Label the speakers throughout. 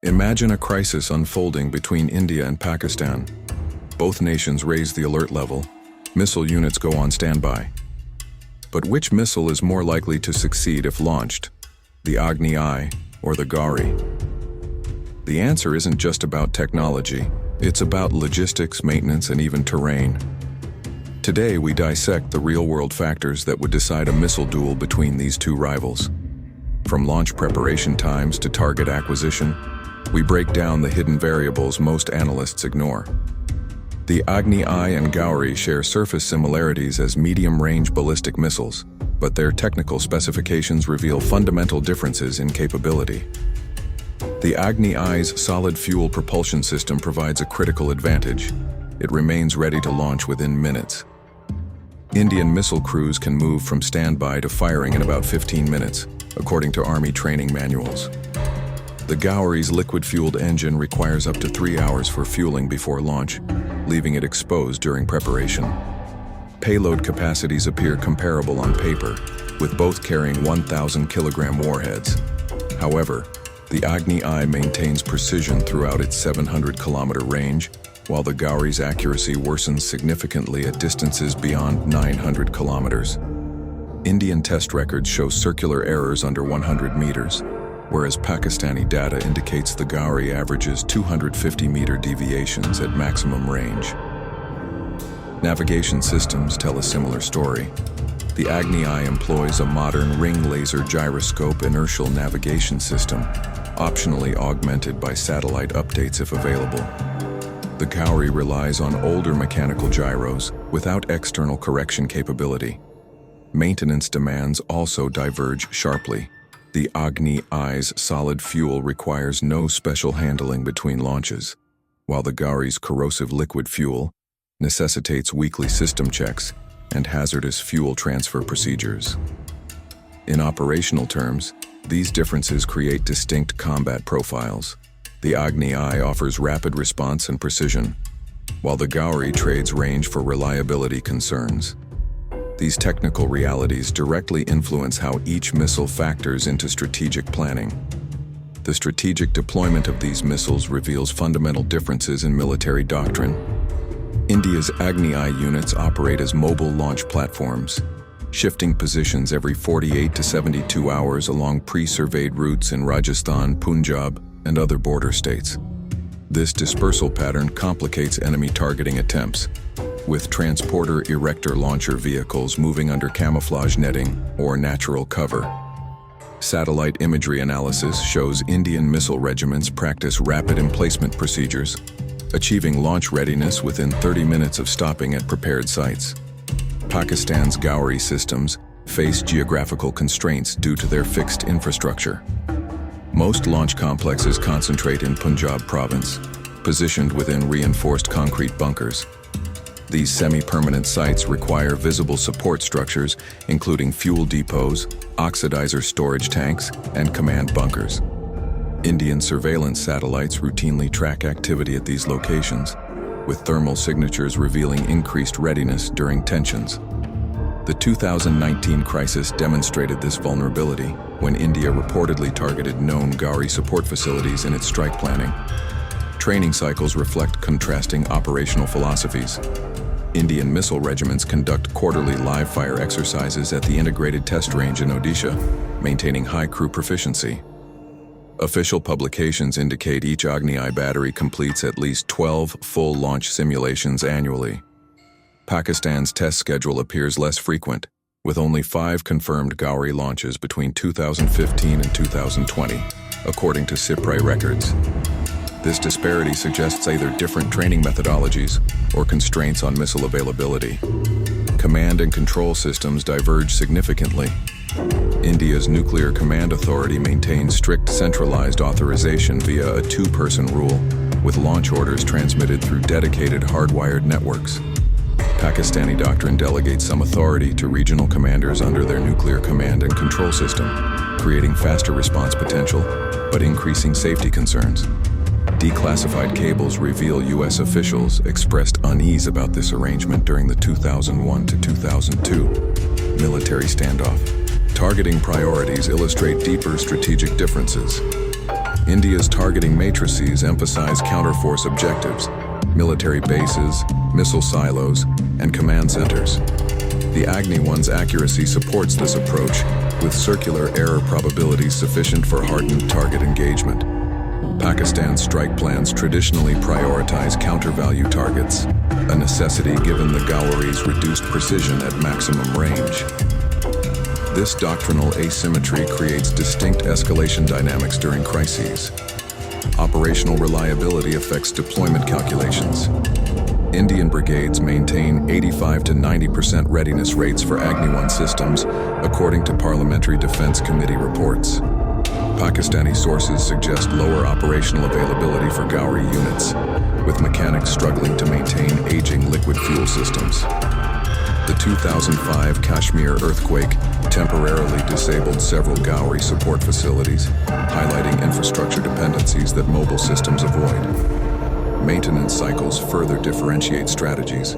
Speaker 1: Imagine a crisis unfolding between India and Pakistan. Both nations raise the alert level. Missile units go on standby. But which missile is more likely to succeed if launched? The Agni-I or the Ghauri? The answer isn't just about technology. It's about logistics, maintenance, and even terrain. Today, we dissect the real-world factors that would decide a missile duel between these two rivals. From launch preparation times to target acquisition, we break down the hidden variables most analysts ignore. The Agni-I and Ghauri share surface similarities as medium-range ballistic missiles, but their technical specifications reveal fundamental differences in capability. The Agni-I's solid fuel propulsion system provides a critical advantage. It remains ready to launch within minutes. Indian missile crews can move from standby to firing in about 15 minutes, according to Army training manuals. The Ghauri's liquid-fueled engine requires up to 3 hours for fueling before launch, leaving it exposed during preparation. Payload capacities appear comparable on paper, with both carrying 1,000-kilogram warheads. However, the Agni-I maintains precision throughout its 700-kilometer range, while the Ghauri's accuracy worsens significantly at distances beyond 900 kilometers. Indian test records show circular errors under 100 meters, whereas Pakistani data indicates the Ghauri averages 250-meter deviations at maximum range. Navigation systems tell a similar story. The Agni-I employs a modern ring laser gyroscope inertial navigation system, optionally augmented by satellite updates if available. The Ghauri relies on older mechanical gyros without external correction capability. Maintenance demands also diverge sharply. The Agni-I's solid fuel requires no special handling between launches, while the Ghauri's corrosive liquid fuel necessitates weekly system checks and hazardous fuel transfer procedures. In operational terms, these differences create distinct combat profiles. The Agni-I offers rapid response and precision, while the Ghauri trades range for reliability concerns. These technical realities directly influence how each missile factors into strategic planning. The strategic deployment of these missiles reveals fundamental differences in military doctrine. India's Agni-I units operate as mobile launch platforms, shifting positions every 48 to 72 hours along pre-surveyed routes in Rajasthan, Punjab, and other border states. This dispersal pattern complicates enemy targeting attempts, with transporter erector launcher vehicles moving under camouflage netting or natural cover. Satellite imagery analysis shows Indian missile regiments practice rapid emplacement procedures, achieving launch readiness within 30 minutes of stopping at prepared sites. Pakistan's Ghauri systems face geographical constraints due to their fixed infrastructure. Most launch complexes concentrate in Punjab province, positioned within reinforced concrete bunkers. These semi-permanent sites require visible support structures, including fuel depots, oxidizer storage tanks, and command bunkers. Indian surveillance satellites routinely track activity at these locations, with thermal signatures revealing increased readiness during tensions. The 2019 crisis demonstrated this vulnerability when India reportedly targeted known Ghauri support facilities in its strike planning. Training cycles reflect contrasting operational philosophies. Indian missile regiments conduct quarterly live-fire exercises at the integrated test range in Odisha, maintaining high crew proficiency. Official publications indicate each Agni-I battery completes at least 12 full launch simulations annually. Pakistan's test schedule appears less frequent, with only 5 confirmed Ghauri launches between 2015 and 2020, according to CIPRE records. This disparity suggests either different training methodologies or constraints on missile availability. Command and control systems diverge significantly. India's Nuclear Command Authority maintains strict centralized authorization via a 2-person rule, with launch orders transmitted through dedicated hardwired networks. Pakistani doctrine delegates some authority to regional commanders under their nuclear command and control system, creating faster response potential, but increasing safety concerns. Declassified cables reveal U.S. officials expressed unease about this arrangement during the 2001 to 2002 military standoff. Targeting priorities illustrate deeper strategic differences. India's targeting matrices emphasize counterforce objectives, military bases, missile silos, and command centers. The Agni-I's accuracy supports this approach, with circular error probabilities sufficient for hardened target engagement. Pakistan's strike plans traditionally prioritize counter-value targets, a necessity given the Ghauri's reduced precision at maximum range. This doctrinal asymmetry creates distinct escalation dynamics during crises. Operational reliability affects deployment calculations. Indian brigades maintain 85 to 90% readiness rates for Agni-I systems, according to Parliamentary Defense Committee reports. Pakistani sources suggest lower operational availability for Ghauri units, with mechanics struggling to maintain aging liquid fuel systems. The 2005 Kashmir earthquake temporarily disabled several Ghauri support facilities, highlighting infrastructure dependencies that mobile systems avoid. Maintenance cycles further differentiate strategies.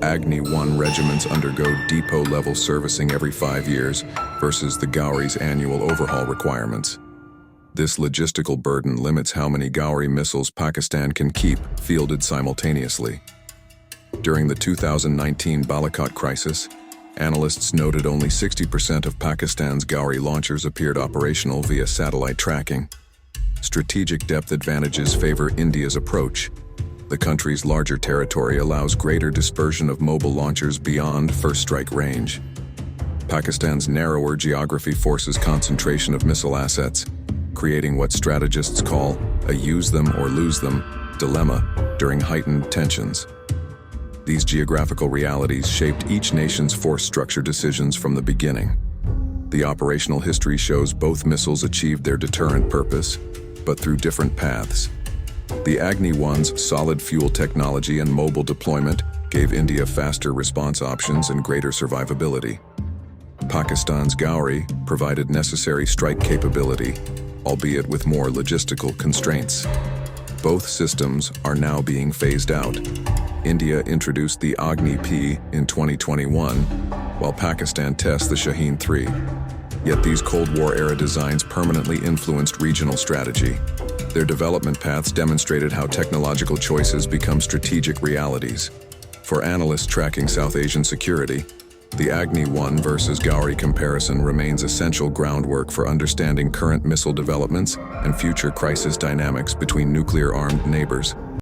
Speaker 1: Agni-I regiments undergo depot-level servicing every 5 years versus the Ghauri's annual overhaul requirements. This logistical burden limits how many Ghauri missiles Pakistan can keep fielded simultaneously. During the 2019 Ballistic crisis, analysts noted only 60% of Pakistan's Ghauri launchers appeared operational via satellite tracking. Strategic depth advantages favor India's approach. The country's larger territory allows greater dispersion of mobile launchers beyond first strike range. Pakistan's narrower geography forces concentration of missile assets, creating what strategists call a use them or lose them dilemma during heightened tensions. These geographical realities shaped each nation's force structure decisions from the beginning. The operational history shows both missiles achieved their deterrent purpose, but through different paths. The Agni-I's solid fuel technology and mobile deployment gave India faster response options and greater survivability. Pakistan's Ghauri provided necessary strike capability, albeit with more logistical constraints. Both systems are now being phased out. India introduced the Agni-I in 2021, while Pakistan tests the Shaheen 3. Yet these Cold War-era designs permanently influenced regional strategy. Their development paths demonstrated how technological choices become strategic realities. For analysts tracking South Asian security, the Agni-I versus Ghauri comparison remains essential groundwork for understanding current missile developments and future crisis dynamics between nuclear-armed neighbors.